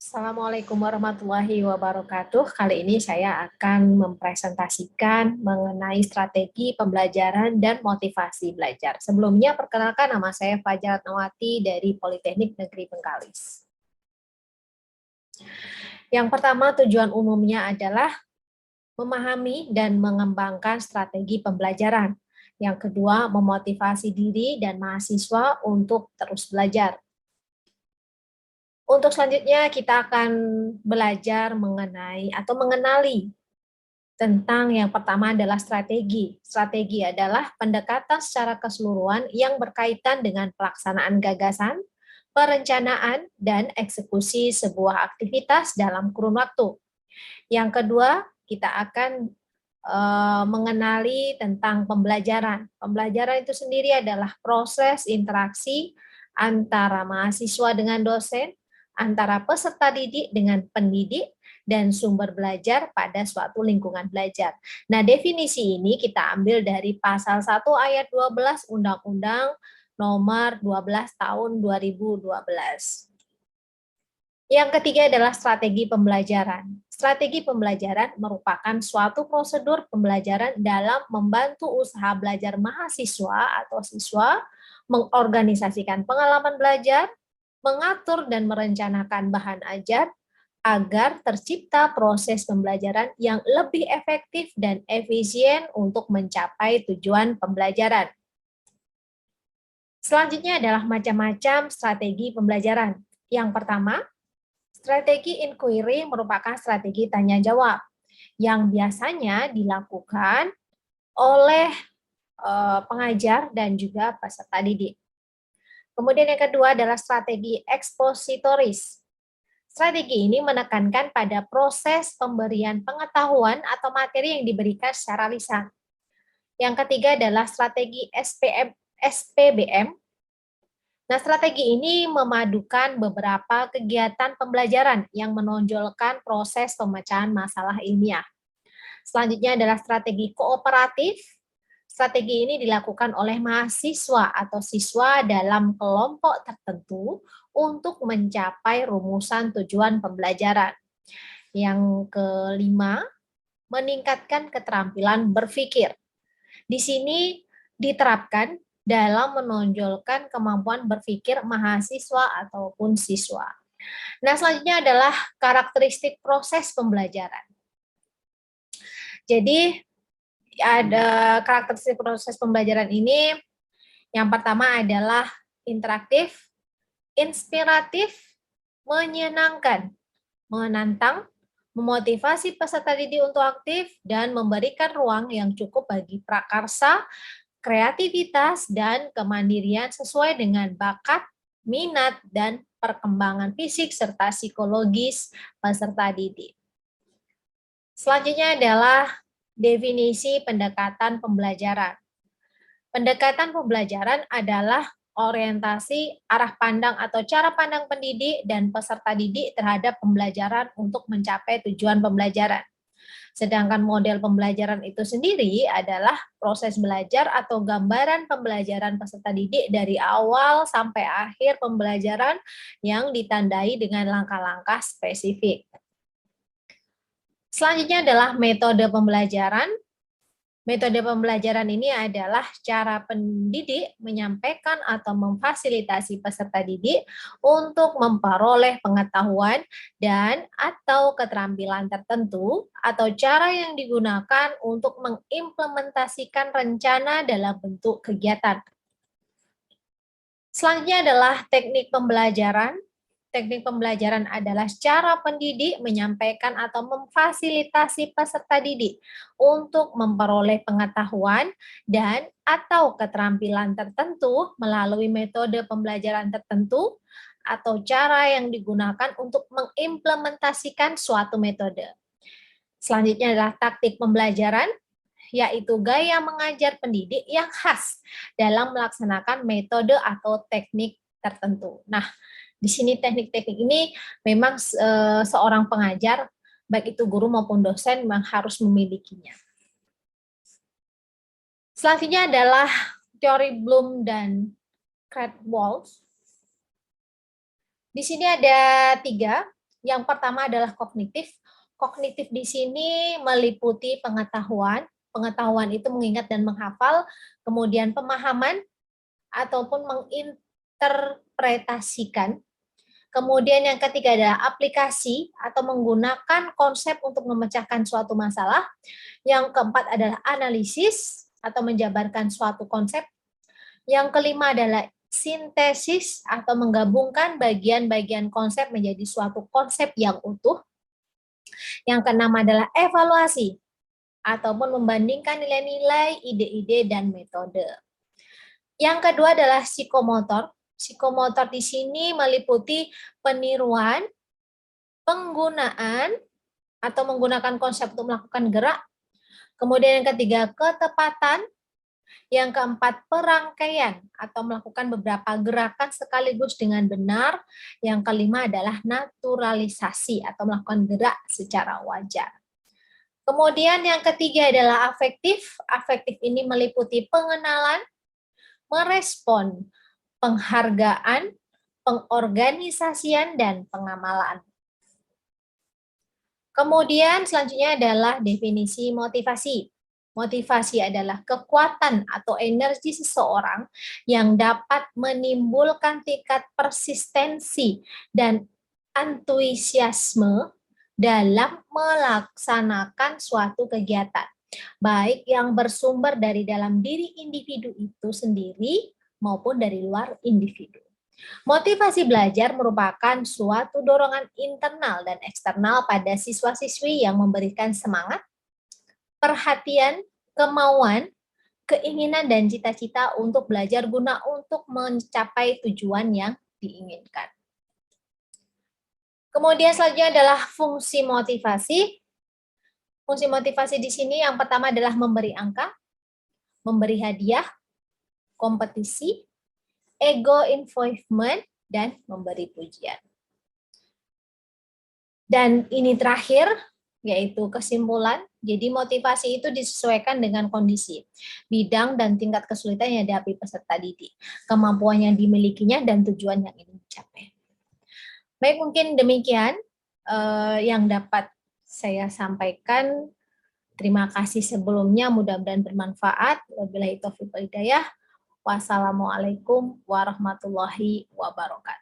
Assalamualaikum warahmatullahi wabarakatuh. Kali ini saya akan mempresentasikan mengenai strategi pembelajaran dan motivasi belajar. Sebelumnya, perkenalkan nama saya Fajar Ratnawati dari Politeknik Negeri Bengkalis. Yang pertama, tujuan umumnya adalah memahami dan mengembangkan strategi pembelajaran. Yang kedua, memotivasi diri dan mahasiswa untuk terus belajar. Untuk selanjutnya kita akan belajar mengenai atau mengenali tentang yang pertama adalah strategi. Strategi adalah pendekatan secara keseluruhan yang berkaitan dengan pelaksanaan gagasan, perencanaan, dan eksekusi sebuah aktivitas dalam kurun waktu. Yang kedua, kita akan mengenali tentang pembelajaran. Pembelajaran itu sendiri adalah proses interaksi antara mahasiswa dengan dosen, antara peserta didik dengan pendidik, dan sumber belajar pada suatu lingkungan belajar. Nah, definisi ini kita ambil dari pasal 1 ayat 12 Undang-Undang nomor 12 tahun 2012. Yang ketiga adalah strategi pembelajaran. Strategi pembelajaran merupakan suatu prosedur pembelajaran dalam membantu usaha belajar mahasiswa atau siswa mengorganisasikan pengalaman belajar, mengatur dan merencanakan bahan ajar, agar tercipta proses pembelajaran yang lebih efektif dan efisien untuk mencapai tujuan pembelajaran. Selanjutnya adalah macam-macam strategi pembelajaran. Yang pertama, strategi inquiry merupakan strategi tanya-jawab yang biasanya dilakukan oleh pengajar dan juga peserta didik. Kemudian yang kedua adalah strategi ekspositoris. Strategi ini menekankan pada proses pemberian pengetahuan atau materi yang diberikan secara lisan. Yang ketiga adalah strategi SPBM. Nah, strategi ini memadukan beberapa kegiatan pembelajaran yang menonjolkan proses pemecahan masalah ilmiah. Selanjutnya adalah strategi kooperatif. Strategi ini dilakukan oleh mahasiswa atau siswa dalam kelompok tertentu untuk mencapai rumusan tujuan pembelajaran. Yang kelima, meningkatkan keterampilan berpikir. Di sini diterapkan dalam menonjolkan kemampuan berpikir mahasiswa ataupun siswa. Nah, selanjutnya adalah karakteristik proses pembelajaran. Jadi, ada karakteristik proses pembelajaran ini, yang pertama adalah interaktif, inspiratif, menyenangkan, menantang, memotivasi peserta didik untuk aktif, dan memberikan ruang yang cukup bagi prakarsa, kreativitas, dan kemandirian sesuai dengan bakat, minat, dan perkembangan fisik serta psikologis peserta didik. Selanjutnya adalah definisi pendekatan pembelajaran. Pendekatan pembelajaran adalah orientasi arah pandang atau cara pandang pendidik dan peserta didik terhadap pembelajaran untuk mencapai tujuan pembelajaran. Sedangkan model pembelajaran itu sendiri adalah proses belajar atau gambaran pembelajaran peserta didik dari awal sampai akhir pembelajaran yang ditandai dengan langkah-langkah spesifik. Selanjutnya adalah metode pembelajaran. Metode pembelajaran ini adalah cara pendidik menyampaikan atau memfasilitasi peserta didik untuk memperoleh pengetahuan dan atau keterampilan tertentu atau cara yang digunakan untuk mengimplementasikan rencana dalam bentuk kegiatan. Selanjutnya adalah teknik pembelajaran. Teknik pembelajaran adalah cara pendidik menyampaikan atau memfasilitasi peserta didik untuk memperoleh pengetahuan dan atau keterampilan tertentu melalui metode pembelajaran tertentu atau cara yang digunakan untuk mengimplementasikan suatu metode. Selanjutnya adalah taktik pembelajaran, yaitu gaya mengajar pendidik yang khas dalam melaksanakan metode atau teknik tertentu. Nah, di sini teknik-teknik ini memang seorang pengajar, baik itu guru maupun dosen, memang harus memilikinya. Selanjutnya adalah teori Bloom dan Krathwohl. Di sini ada 3. Yang pertama adalah kognitif. Kognitif di sini meliputi pengetahuan. Pengetahuan itu mengingat dan menghafal, kemudian pemahaman ataupun menginterpretasikan. Kemudian yang ketiga adalah aplikasi atau menggunakan konsep untuk memecahkan suatu masalah. Yang keempat adalah analisis atau menjabarkan suatu konsep. Yang kelima adalah sintesis atau menggabungkan bagian-bagian konsep menjadi suatu konsep yang utuh. Yang keenam adalah evaluasi ataupun membandingkan nilai-nilai, ide-ide, dan metode. Yang kedua adalah psikomotor. Psikomotor di sini meliputi peniruan, penggunaan, atau menggunakan konsep untuk melakukan gerak. Kemudian yang ketiga, ketepatan. Yang keempat, perangkaian atau melakukan beberapa gerakan sekaligus dengan benar. Yang kelima adalah naturalisasi atau melakukan gerak secara wajar. Kemudian yang ketiga adalah afektif. Afektif ini meliputi pengenalan, merespon, penghargaan, pengorganisasian, dan pengamalan. Kemudian selanjutnya adalah definisi motivasi. Motivasi adalah kekuatan atau energi seseorang yang dapat menimbulkan tingkat persistensi dan antusiasme dalam melaksanakan suatu kegiatan, baik yang bersumber dari dalam diri individu itu sendiri maupun dari luar individu. Motivasi belajar merupakan suatu dorongan internal dan eksternal pada siswa-siswi yang memberikan semangat, perhatian, kemauan, keinginan, dan cita-cita untuk belajar guna untuk mencapai tujuan yang diinginkan. Kemudian selanjutnya adalah fungsi motivasi. Fungsi motivasi di sini yang pertama adalah memberi angka, memberi hadiah, kompetisi, ego involvement, dan memberi pujian. Dan ini terakhir, yaitu kesimpulan. Jadi motivasi itu disesuaikan dengan kondisi, bidang, dan tingkat kesulitan yang dihadapi peserta didik, kemampuan yang dimilikinya, dan tujuan yang ingin dicapai. Baik, mungkin demikian yang dapat saya sampaikan. Terima kasih sebelumnya, mudah-mudahan bermanfaat. Wabillahi taufiq wal hidayah. Wassalamualaikum warahmatullahi wabarakatuh.